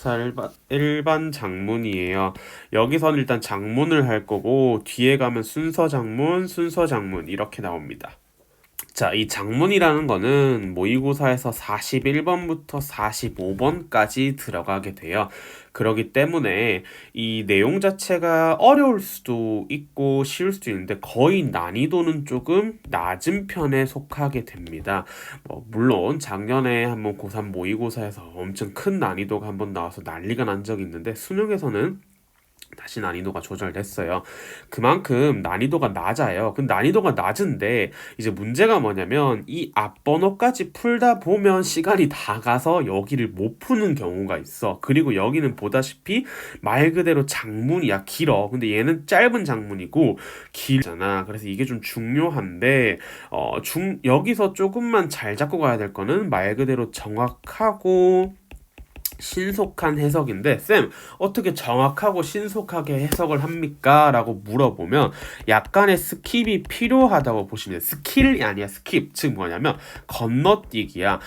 자, 일반 장문이에요. 여기서는 일단 장문을 할 거고, 뒤에 가면 순서 장문, 순서 장문, 이렇게 나옵니다. 자, 이 장문이라는 거는 모의고사에서 41번부터 45번까지 들어가게 돼요. 그러기 때문에 이 내용 자체가 어려울 수도 있고 쉬울 수도 있는데 거의 난이도는 조금 낮은 편에 속하게 됩니다. 물론 작년에 한번 고3 모의고사에서 엄청 큰 난이도가 한번 나와서 난리가 난 적이 있는데 수능에서는 다시 난이도가 조절됐어요. 그만큼 난이도가 낮아요. 근데 난이도가 낮은데 이제 문제가 뭐냐면 이 앞번호까지 풀다 보면 시간이 다 가서 여기를 못 푸는 경우가 있어. 그리고 여기는 보다시피 말 그대로 장문이야. 길어. 근데 얘는 짧은 장문이고 길잖아. 그래서 이게 좀 중요한데 여기서 조금만 잘 잡고 가야 될 거는 말 그대로 정확하고 신속한 해석인데 쌤 어떻게 정확하고 신속하게 해석을 합니까? 라고 물어보면 약간의 스킵이 필요하다고 보시면 돼요. 스킬이 아니야 스킵 즉 뭐냐면 건너뛰기야.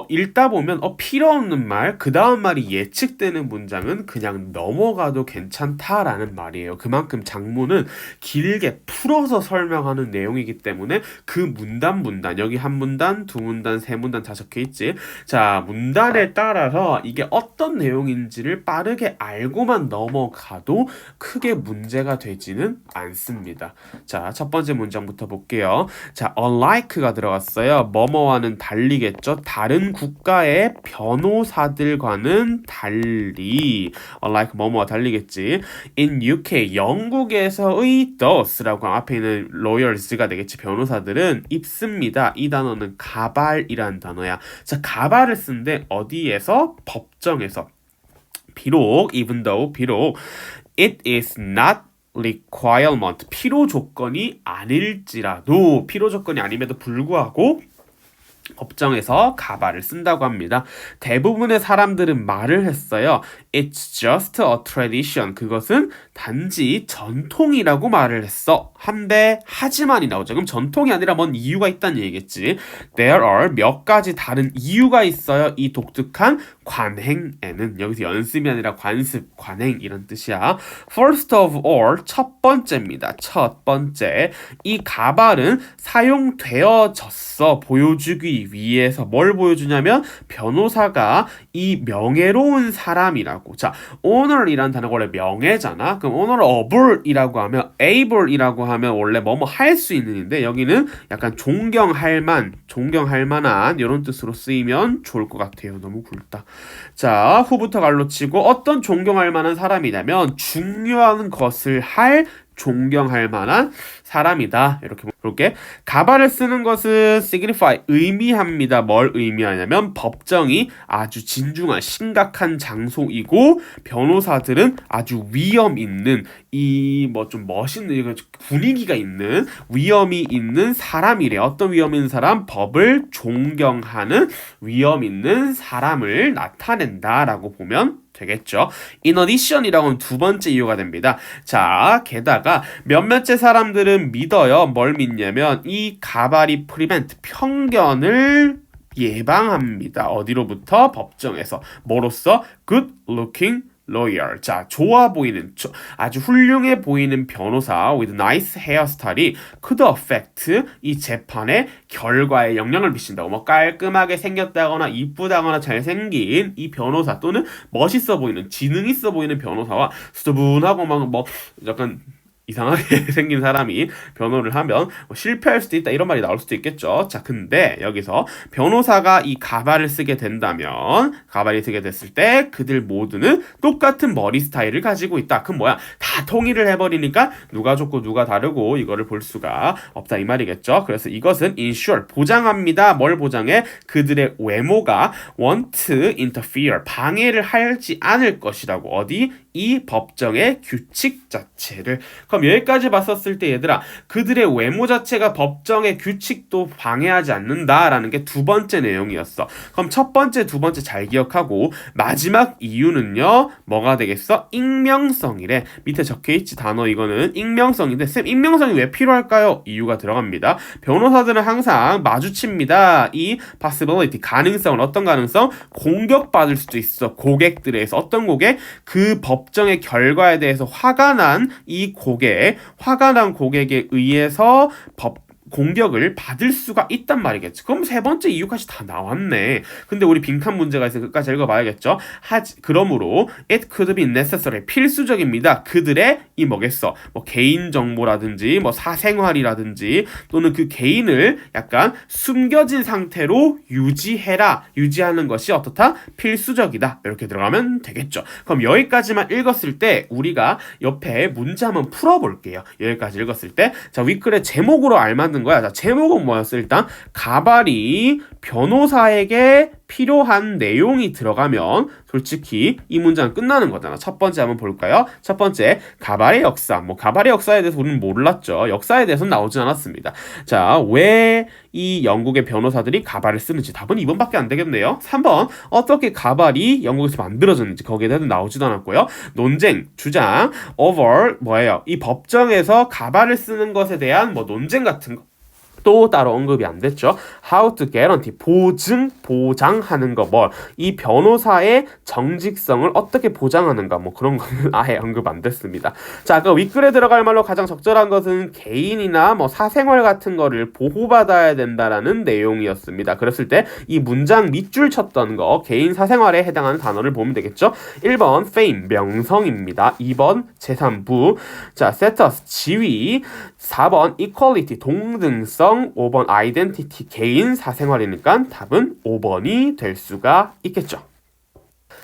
읽다 보면 필요 없는 말 그 다음 말이 예측되는 문장은 그냥 넘어가도 괜찮다라는 말이에요. 그만큼 장문은 길게 풀어서 설명하는 내용이기 때문에 그 문단 여기 한 문단 두 문단 세 문단 다 적혀 있지. 자 문단에 따라서 이게 어떤 내용인지를 빠르게 알고만 넘어가도 크게 문제가 되지는 않습니다. 자, 첫 번째 문장부터 볼게요. 자, unlike가 들어갔어요. 뭐뭐와는 달리겠죠. 다른 국가의 변호사들과는 달리. unlike 뭐뭐와 달리겠지. in UK, 영국에서의 those라고 앞에 있는 lawyers가 되겠지. 변호사들은 입습니다. 이 단어는 가발이란 단어야. 자, 가발을 쓴데 어디에서? 법정에서. 비록 it is not requirement 필요 조건이 아닐지라도 필요 조건이 아님에도 불구하고 법정에서 가발을 쓴다고 합니다. 대부분의 사람들은 말을 했어요. It's just a tradition. 그것은 단지 전통이라고 말을 했어. 한데 하지만이 나오죠. 그럼 전통이 아니라 뭔 이유가 있다는 얘기겠지. There are 몇 가지 다른 이유가 있어요. 이 독특한 관행에는. 여기서 연습이 아니라 관습, 관행 이런 뜻이야. First of all, 첫 번째입니다. 첫 번째. 이 가발은 사용되어졌어. 보여주기 위해서 뭘 보여주냐면 변호사가 이 명예로운 사람이라고. 자, honor이란 단어가 원래 명예잖아. 그럼 honorable이라고 하면 able이라고 하면 원래 뭐뭐 할 수 있는인데 여기는 약간 존경할 만한 이런 뜻으로 쓰이면 좋을 것 같아요. 너무 굵다. 자, 후부터 갈로 치고 어떤 존경할 만한 사람이냐면 중요한 것을 할 존경할 만한 사람이다. 이렇게 볼게. 가발을 쓰는 것은 signify 의미합니다. 뭘 의미하냐면 법정이 아주 진중한 심각한 장소이고 변호사들은 아주 위험 있는 이 좀 멋있는 이거 분위기가 있는 위험이 있는 사람이래. 어떤 위험 있는 사람? 법을 존경하는 위험 있는 사람을 나타낸다라고 보면 되겠죠. In addition이라고 하면 두 번째 이유가 됩니다. 자, 게다가 몇몇째 사람들은 믿어요. 뭘 믿냐면 이 가발이 prevent 편견을 예방합니다. 어디로부터? 법정에서. 뭐로써? good looking lawyer. 자, 좋아 보이는 아주 훌륭해 보이는 변호사 with nice hairstyle이 could affect 이 재판의 결과에 영향을 미친다고. 깔끔하게 생겼다거나 이쁘다거나 잘생긴 이 변호사 또는 멋있어 보이는 지능 있어 보이는 변호사와 수줍은하고 약간 이상하게 생긴 사람이 변호를 하면 실패할 수도 있다 이런 말이 나올 수도 있겠죠. 자, 근데 여기서 변호사가 이 가발을 쓰게 된다면 가발이 쓰게 됐을 때 그들 모두는 똑같은 머리 스타일을 가지고 있다. 그럼 뭐야? 다 통일을 해버리니까 누가 좋고 누가 다르고 이거를 볼 수가 없다 이 말이겠죠. 그래서 이것은 ensure 보장합니다. 뭘 보장해? 그들의 외모가 won't interfere 방해를 하지 않을 것이라고. 어디? 이 법정의 규칙 자체를. 그럼 여기까지 봤었을 때 얘들아, 그들의 외모 자체가 법정의 규칙도 방해하지 않는다라는 게 두 번째 내용이었어. 그럼 첫 번째, 두 번째 잘 기억하고 마지막 이유는요, 뭐가 되겠어? 익명성이래. 밑에 적혀있지 단어, 이거는 익명성인데 쌤, 익명성이 왜 필요할까요? 이유가 들어갑니다. 변호사들은 항상 마주칩니다. 이 possibility, 가능성은 어떤 가능성? 공격받을 수도 있어. 고객들에서. 어떤 고객? 그 법정의 결과에 대해서 화가 난 고객에 의해서 공격을 받을 수가 있단 말이겠지. 그럼 세 번째 이유까지 다 나왔네. 근데 우리 빈칸 문제가 있으니 끝까지 읽어봐야겠죠. 그러므로 it could be necessary, 필수적입니다. 그들의 이 뭐겠어? 뭐 개인 정보라든지 뭐 사생활이라든지 또는 그 개인을 약간 숨겨진 상태로 유지하는 것이 어떻다? 필수적이다. 이렇게 들어가면 되겠죠. 그럼 여기까지만 읽었을 때 우리가 옆에 문제 한번 풀어볼게요. 여기까지 읽었을 때 자, 윗글의 제목으로 알맞는 거야. 자, 제목은 뭐였어? 일단 가발이 변호사에게 필요한 내용이 들어가면 솔직히 이 문장 끝나는 거잖아. 첫 번째 한번 볼까요? 첫 번째, 가발의 역사. 뭐 가발의 역사에 대해서 우리는 몰랐죠. 역사에 대해서는 나오진 않았습니다. 자, 왜 이 영국의 변호사들이 가발을 쓰는지 답은 2번밖에 안 되겠네요. 3번, 어떻게 가발이 영국에서 만들어졌는지 거기에 대해서 나오지도 않았고요. 논쟁, 주장, over 뭐예요? 이 법정에서 가발을 쓰는 것에 대한 뭐 논쟁 같은 거 또 따로 언급이 안 됐죠. How to guarantee, 보장하는 거, 이 변호사의 정직성을 어떻게 보장하는가, 뭐 그런 거는 아예 언급 안 됐습니다. 자, 그 윗글에 들어갈 말로 가장 적절한 것은 개인이나 뭐 사생활 같은 거를 보호받아야 된다라는 내용이었습니다. 그랬을 때 이 문장 밑줄 쳤던 거, 개인 사생활에 해당하는 단어를 보면 되겠죠. 1번 fame, 명성입니다. 2번 제3부, 자, status, 지위, 4번 equality, 동등성, 5번 identity, 개인 사생활이니까 답은 5번이 될 수가 있겠죠.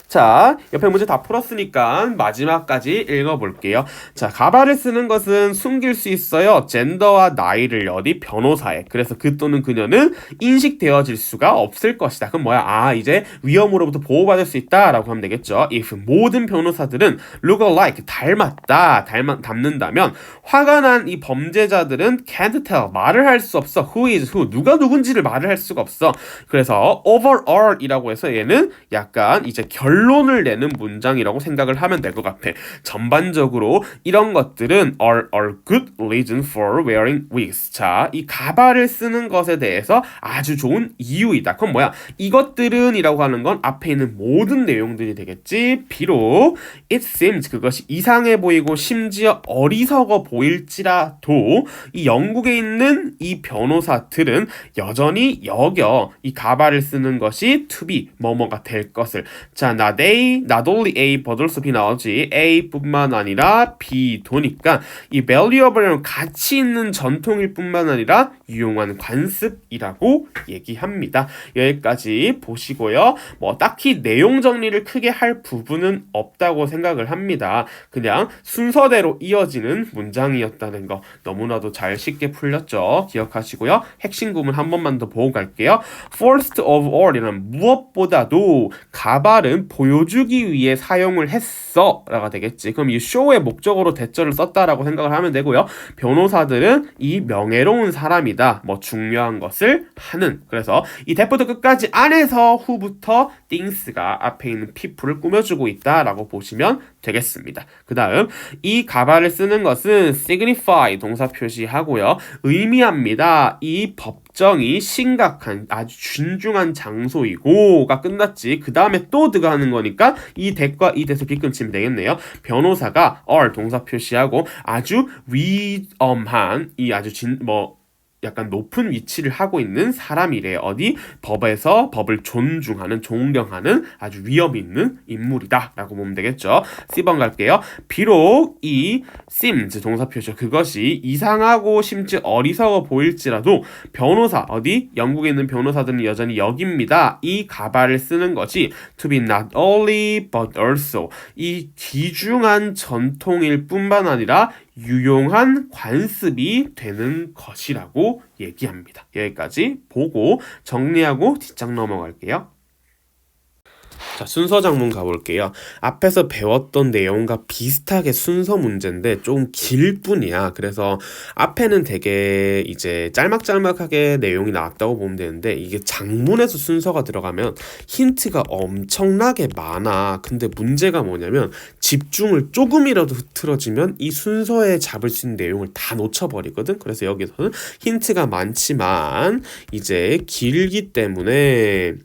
자, 옆에 문제 다 풀었으니까 마지막까지 읽어볼게요. 자, 가발을 쓰는 것은 숨길 수 있어요. 젠더와 나이를 어디 변호사에. 그래서 그 또는 그녀는 인식되어질 수가 없을 것이다. 그럼 뭐야? 아, 이제 위험으로부터 보호받을 수 있다라고 하면 되겠죠. If 모든 변호사들은 look alike, 닮는다면 화가 난 이 범죄자들은 can't tell, 말을 할 수 없어. Who is who, 누가 누군지를 말을 할 수가 없어. 그래서 overall이라고 해서 얘는 약간 이제 결론을 내는 문장이라고 생각을 하면 될 것 같아. 전반적으로 이런 것들은 are good reason for wearing wigs. 자, 이 가발을 쓰는 것에 대해서 아주 좋은 이유이다. 그럼 뭐야? 이것들은 이라고 하는 건 앞에 있는 모든 내용들이 되겠지. 비록 it seems, 그것이 이상해 보이고 심지어 어리석어 보일지라도 이 영국에 있는 이 변호사들은 여전히 이 가발을 쓰는 것이 to be, 뭐뭐가 될 것을. 자, not only A, but also B 나오지. A뿐만 아니라 B도 니까 이 valuable은 가치 있는 전통일 뿐만 아니라 유용한 관습이라고 얘기합니다. 여기까지 보시고요. 뭐 딱히 내용 정리를 크게 할 부분은 없다고 생각을 합니다. 그냥 순서대로 이어지는 문장이었다는 거 너무나도 잘 쉽게 풀렸죠. 기억하시고요. 핵심 구문 한 번만 더 보고 갈게요. First of all이란 무엇보다도 가발은 보여주기 위해 사용을 했어 라가 되겠지. 그럼 이 show의 목적으로 대절을 썼다라고 생각을 하면 되고요. 변호사들은 이 명예로운 사람이다, 뭐 중요한 것을 하는. 그래서 이 대부터 끝까지 안에서 후부터 things가 앞에 있는 people을 꾸며주고 있다라고 보시면 되겠습니다. 그 다음 이 가발을 쓰는 것은 signify 동사 표시하고요. 의미합니다. 이 법정이 심각한 아주 진중한 장소이고가 끝났지. 그 다음에 또 들어가는 거니까 이 that과 이 that을 빗금치면 되겠네요. 변호사가 are 동사 표시하고 아주 위험한 이 아주 약간 높은 위치를 하고 있는 사람이래요. 어디? 법에서 법을 존경하는 아주 위험 있는 인물이다 라고 보면 되겠죠. C번 갈게요. 비록 이 seems 동사 표시 그것이 이상하고 심지어 어리석어 보일지라도 변호사, 어디? 영국에 있는 변호사들은 여전히 여깁니다. 이 가발을 쓰는 것이 to be not only but also 이 귀중한 전통일 뿐만 아니라 유용한 관습이 되는 것이라고 얘기합니다. 여기까지 보고 정리하고 뒷장 넘어갈게요. 자, 순서 작문 가볼게요. 앞에서 배웠던 내용과 비슷하게 순서 문제인데 좀 길 뿐이야. 그래서 앞에는 되게 이제 짤막짤막하게 내용이 나왔다고 보면 되는데 이게 작문에서 순서가 들어가면 힌트가 엄청나게 많아. 근데 문제가 뭐냐면 집중을 조금이라도 흐트러지면 이 순서에 잡을 수 있는 내용을 다 놓쳐버리거든. 그래서 여기서는 힌트가 많지만 이제 길기 때문에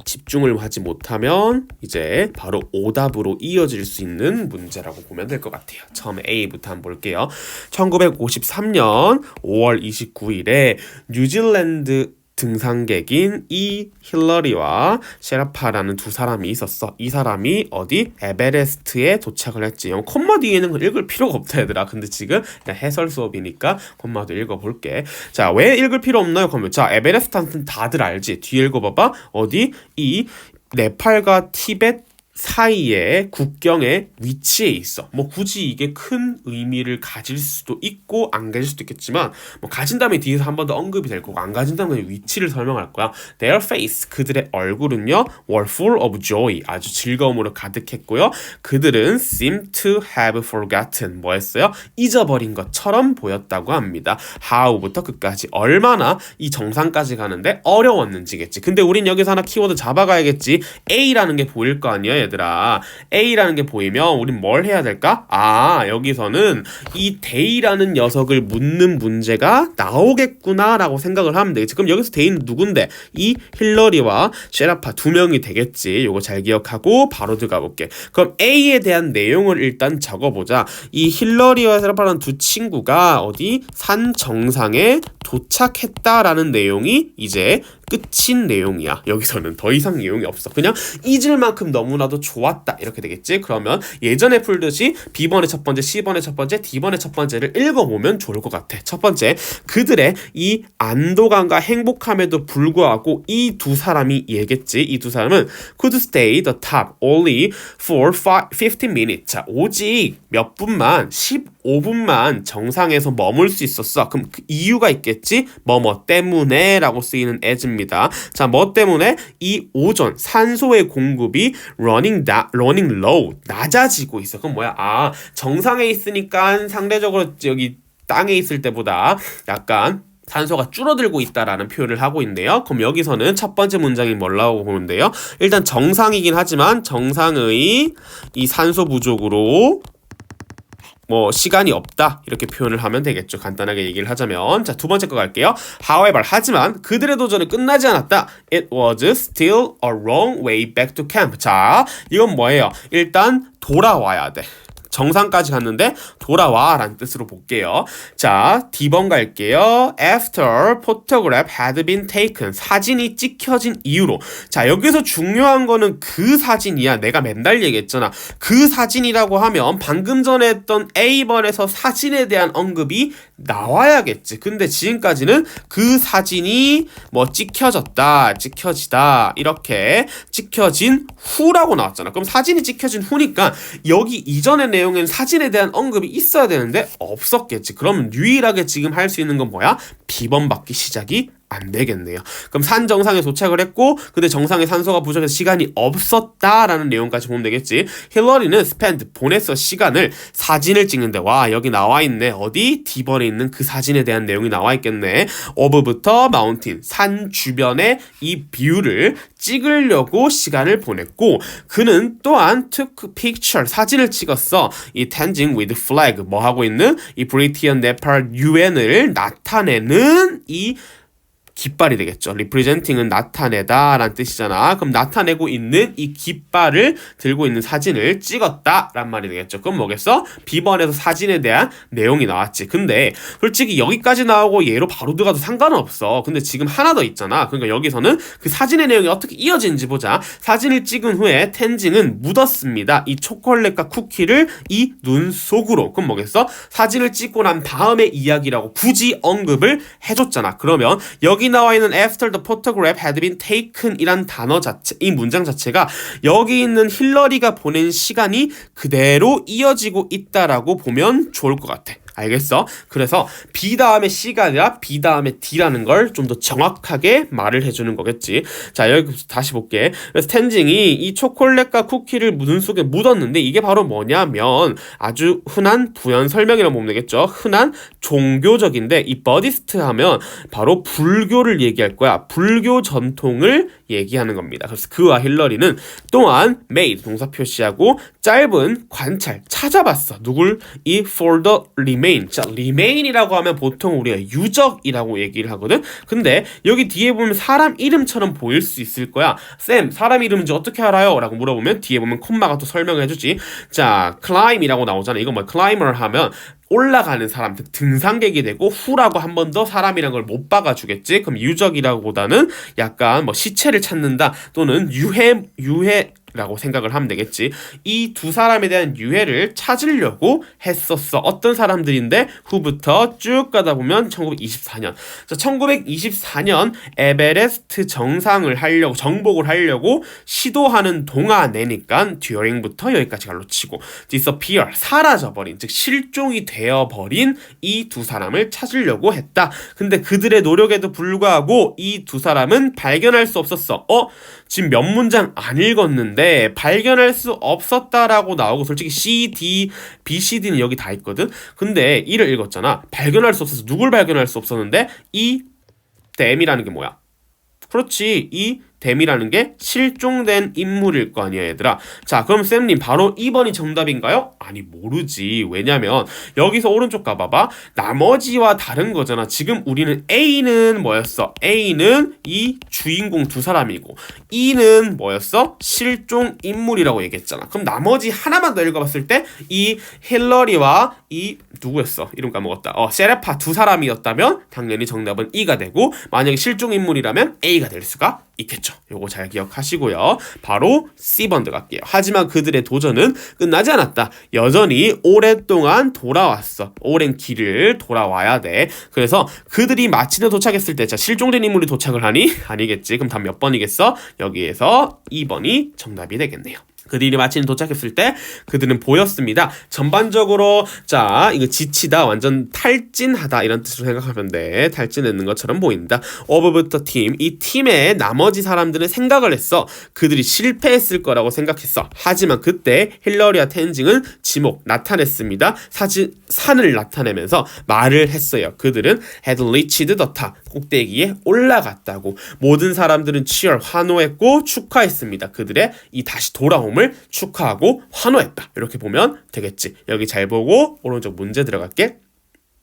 집중을 하지 못하면 이제 바로 오답으로 이어질 수 있는 문제라고 보면 될 것 같아요. 처음에 A부터 한번 볼게요. 1953년 5월 29일에 뉴질랜드 등산객인 이 힐러리와 셰라파라는 두 사람이 있었어. 이 사람이 어디? 에베레스트에 도착을 했지. 콤마 뒤에는 읽을 필요가 없다 얘들아. 근데 지금 그냥 해설 수업이니까 콤마도 읽어볼게. 자, 왜 읽을 필요 없나요? 그러면 자, 에베레스트한테는 다들 알지. 뒤에 읽어봐봐. 어디? 이 네팔과 티벳 사이에 국경에 위치해 있어. 뭐 굳이 이게 큰 의미를 가질 수도 있고 안 가질 수도 있겠지만 뭐 가진다면 뒤에서 한 번 더 언급이 될 거고 안 가진다면 위치를 설명할 거야. Their face, 그들의 얼굴은요 were full of joy, 아주 즐거움으로 가득했고요. 그들은 seem to have forgotten, 뭐 했어요? 잊어버린 것처럼 보였다고 합니다. how부터 끝까지 얼마나 이 정상까지 가는데 어려웠는지겠지. 근데 우린 여기서 하나 키워드 잡아가야겠지. A라는 게 보일 거 아니야 얘들아. A라는 게 보이면 우린 뭘 해야 될까? 아, 여기서는 이 데이라는 녀석을 묻는 문제가 나오겠구나 라고 생각을 하면 되겠지. 그럼 여기서 데이는 누군데? 이 힐러리와 셰라파 두 명이 되겠지. 요거 잘 기억하고 바로 들어가 볼게. 그럼 A에 대한 내용을 일단 적어보자. 이 힐러리와 셰라파라는 두 친구가 어디 산 정상에 도착했다라는 내용이 이제 끝인 내용이야. 여기서는 더 이상 내용이 없어. 그냥 잊을 만큼 너무나도 좋았다 이렇게 되겠지. 그러면 예전에 풀듯이 B번의 첫 번째, C번의 첫 번째, D번의 첫 번째를 읽어보면 좋을 것 같아. 첫 번째, 그들의 이 안도감과 행복함에도 불구하고 이 두 사람이 얘겠지. 이 두 사람은 could stay the top only for 15 minutes. 자, 오직 몇 분만 15분만 정상에서 머물 수 있었어. 그럼 그 이유가 있겠지? 뭐 때문에 라고 쓰이는 as입니다. 자, 뭐 때문에? 이 오존, 산소의 공급이 running low, 낮아지고 있어. 그럼 뭐야? 아, 정상에 있으니까 상대적으로 여기 땅에 있을 때보다 약간 산소가 줄어들고 있다라는 표현을 하고 있는데요. 그럼 여기서는 첫 번째 문장이 뭐라고 보는데요? 일단 정상이긴 하지만 정상의 이 산소 부족으로 뭐 시간이 없다 이렇게 표현을 하면 되겠죠. 간단하게 얘기를 하자면 자, 두 번째 거 갈게요. However, 하지만 그들의 도전은 끝나지 않았다. It was still a long way back to camp. 자, 이건 뭐예요? 일단 돌아와야 돼. 정상까지 갔는데 돌아와 라는 뜻으로 볼게요. 자, D번 갈게요. After photograph had been taken, 사진이 찍혀진 이후로. 자, 여기서 중요한 거는 그 사진이야. 내가 맨날 얘기했잖아. 그 사진이라고 하면 방금 전에 했던 A번에서 사진에 대한 언급이 나와야겠지. 근데 지금까지는 그 사진이 뭐 찍혀졌다, 찍혀지다 이렇게 찍혀진 후라고 나왔잖아. 그럼 사진이 찍혀진 후니까 여기 이전의 내용엔 사진에 대한 언급이 있어야 되는데 없었겠지. 그럼 유일하게 지금 할 수 있는 건 뭐야? B번밖에 시작이 안 되겠네요. 그럼 산 정상에 도착을 했고 근데 정상에 산소가 부족해서 시간이 없었다라는 내용까지 보면 되겠지. 힐러리는 보냈어 시간을 사진을 찍는데 와 여기 나와 있네. 어디? D번에 있는 그 사진에 대한 내용이 나와 있겠네. 오브부터 마운틴, 산 주변의 이 뷰를 찍으려고 시간을 보냈고 그는 또한 took picture, 사진을 찍었어. 이 tending with flag, 뭐 하고 있는? 이 브리티언 네팔 유엔을 나타내는 이 깃발이 되겠죠. representing은 나타내다 라는 뜻이잖아. 그럼 나타내고 있는 이 깃발을 들고 있는 사진을 찍었다 란 말이 되겠죠. 그럼 뭐겠어? B번에서 사진에 대한 내용이 나왔지. 근데 솔직히 여기까지 나오고 얘로 바로 들어가도 상관은 없어. 근데 지금 하나 더 있잖아. 그러니까 여기서는 그 사진의 내용이 어떻게 이어지는지 보자. 사진을 찍은 후에 텐징은 묻었습니다. 이 초콜릿과 쿠키를 이 눈 속으로. 그럼 뭐겠어? 사진을 찍고 난 다음의 이야기라고 굳이 언급을 해줬잖아. 그러면 여기 나와 있는 after the photograph had been taken 이란 단어 자체, 이 문장 자체가 여기 있는 힐러리가 보낸 시간이 그대로 이어지고 있다라고 보면 좋을 것 같아. 알겠어? 그래서 B 다음에 C가 아니라 B 다음에 D라는 걸 좀 더 정확하게 말을 해주는 거겠지. 자, 여기 다시 볼게. 그래서 텐징이 이 초콜릿과 쿠키를 눈 속에 묻었는데 이게 바로 뭐냐면 아주 흔한 부연 설명이라고 보면 되겠죠. 흔한 종교적인데 이 버디스트 하면 바로 불교를 얘기할 거야. 불교 전통을 얘기하는 겁니다. 그래서 그와 힐러리는 또한 made 동사 표시하고 짧은 관찰 찾아봤어. 누굴? 이 for the remain. 자, remain이라고 하면 보통 우리가 유적이라고 얘기를 하거든. 근데 여기 뒤에 보면 사람 이름처럼 보일 수 있을 거야. 쌤, 사람 이름인지 어떻게 알아요? 라고 물어보면 뒤에 보면 콤마가 또 설명해 주지. 자, climb이라고 나오잖아. 이거 뭐 climber 하면 올라가는 사람, 즉 등산객이 되고 후라고 한 번 더 사람이란 걸 못 박아주겠지. 그럼 유적이라고보다는 약간 뭐 시체를 찾는다 또는 유해라고 생각을 하면 되겠지. 이 두 사람에 대한 유해를 찾으려고 했었어. 어떤 사람들인데 후부터 쭉 가다 보면 1924년. 자, 1924년 에베레스트 정복을 하려고 시도하는 동안에니까 during부터 여기까지 갈로 치고 disappear 사라져버린, 즉 실종이 되어버린 이 두 사람을 찾으려고 했다. 근데 그들의 노력에도 불구하고 이 두 사람은 발견할 수 없었어. 지금 몇 문장 안 읽었는데 발견할 수 없었다라고 나오고 솔직히 C, D, B, C, D는 여기 다 있거든. 근데 이를 읽었잖아. 발견할 수 없어서 누굴 발견할 수 없었는데 이 them이라는 게 뭐야? 그렇지. 이 댐이라는 게 실종된 인물일 거 아니야, 얘들아. 자, 그럼 쌤님 바로 2번이 정답인가요? 아니, 모르지. 왜냐면 여기서 오른쪽 가봐봐. 나머지와 다른 거잖아. 지금 우리는 A는 뭐였어? A는 이 주인공 두 사람이고 E는 뭐였어? 실종 인물이라고 얘기했잖아. 그럼 나머지 하나만 더 읽어봤을 때 이 힐러리와 이 누구였어? 이름 까먹었다. 세레파 두 사람이었다면 당연히 정답은 E가 되고 만약에 실종 인물이라면 A가 될 수가 있겠죠. 요거 잘 기억하시고요. 바로 C번 들어갈게요. 하지만 그들의 도전은 끝나지 않았다. 여전히 오랫동안 돌아왔어. 오랜 길을 돌아와야 돼. 그래서 그들이 마침내 도착했을 때, 자, 실종된 인물이 도착을 하니? 아니겠지. 그럼 답 몇 번이겠어? 여기에서 2번이 정답이 되겠네요. 그들이 마침 도착했을 때 그들은 보였습니다. 전반적으로 자, 이거 지치다, 완전 탈진하다 이런 뜻으로 생각하면 돼. 탈진했는 것처럼 보인다. 어부부터 팀, 이 팀의 나머지 사람들은 생각을 했어. 그들이 실패했을 거라고 생각했어. 하지만 그때 힐러리와 텐징은 지목 나타냈습니다. 산을 나타내면서 말을 했어요. 그들은 had reached the top, 꼭대기에 올라갔다고. 모든 사람들은 cheer, 환호했고 축하했습니다. 그들의 이 다시 돌아옴을 축하하고 환호했다. 이렇게 보면 되겠지. 여기 잘 보고 오른쪽 문제 들어갈게.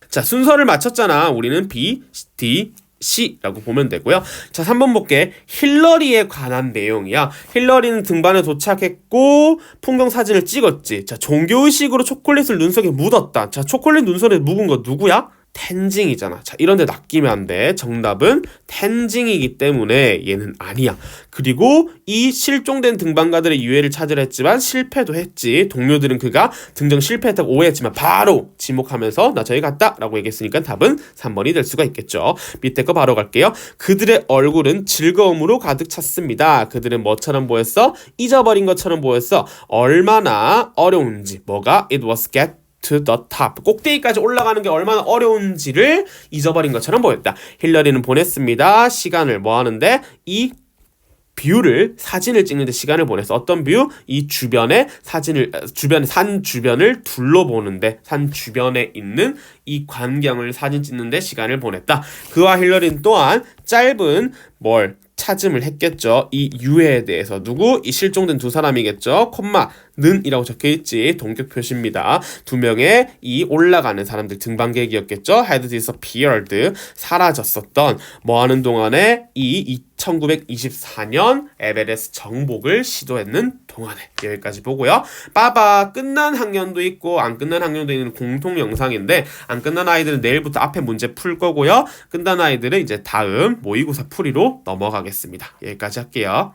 자, 순서를 맞췄잖아. 우리는 B, D, C라고 보면 되고요. 자, 3번 볼게. 힐러리에 관한 내용이야. 힐러리는 등반에 도착했고 풍경 사진을 찍었지. 자, 종교의식으로 초콜릿을 눈 속에 묻었다. 자, 초콜릿 눈 속에 묵은 거 누구야? 텐징이잖아. 자, 이런데 낚이면 안 돼. 정답은 텐징이기 때문에 얘는 아니야. 그리고 이 실종된 등반가들의 유해를 찾으려 했지만 실패도 했지. 동료들은 그가 등정 실패했다고 오해했지만 바로 지목하면서 나 저기 갔다 라고 얘기했으니까 답은 3번이 될 수가 있겠죠. 밑에 거 바로 갈게요. 그들의 얼굴은 즐거움으로 가득 찼습니다. 그들은 뭐처럼 보였어? 잊어버린 것처럼 보였어. 얼마나 어려운지. 뭐가? It was get to the top. 꼭대기까지 올라가는 게 얼마나 어려운지를 잊어버린 것처럼 보였다. 힐러리는 보냈습니다. 시간을 뭐 하는데? 이 뷰를, 사진을 찍는데 시간을 보내서 어떤 뷰? 이 주변에 산 주변을 둘러보는데, 산 주변에 있는 이 광경을 사진 찍는데 시간을 보냈다. 그와 힐러리는 또한 짧은 찾음을 했겠죠. 이 유해에 대해서. 누구? 이 실종된 두 사람이겠죠. 콤마는 이라고 적혀있지. 동격 표시입니다. 두 명의 이 올라가는 사람들, 등반객이었겠죠. had disappeared, 사라졌었던, 뭐하는 동안에 이 1924년 에베레스트 정복을 시도했는 동안에. 여기까지 보고요. 빠바 끝난 학년도 있고 안 끝난 학년도 있는 공통 영상인데, 안 끝난 아이들은 내일부터 앞에 문제 풀 거고요. 끝난 아이들은 이제 다음 모의고사 풀이로 넘어가겠습니다. 여기까지 할게요.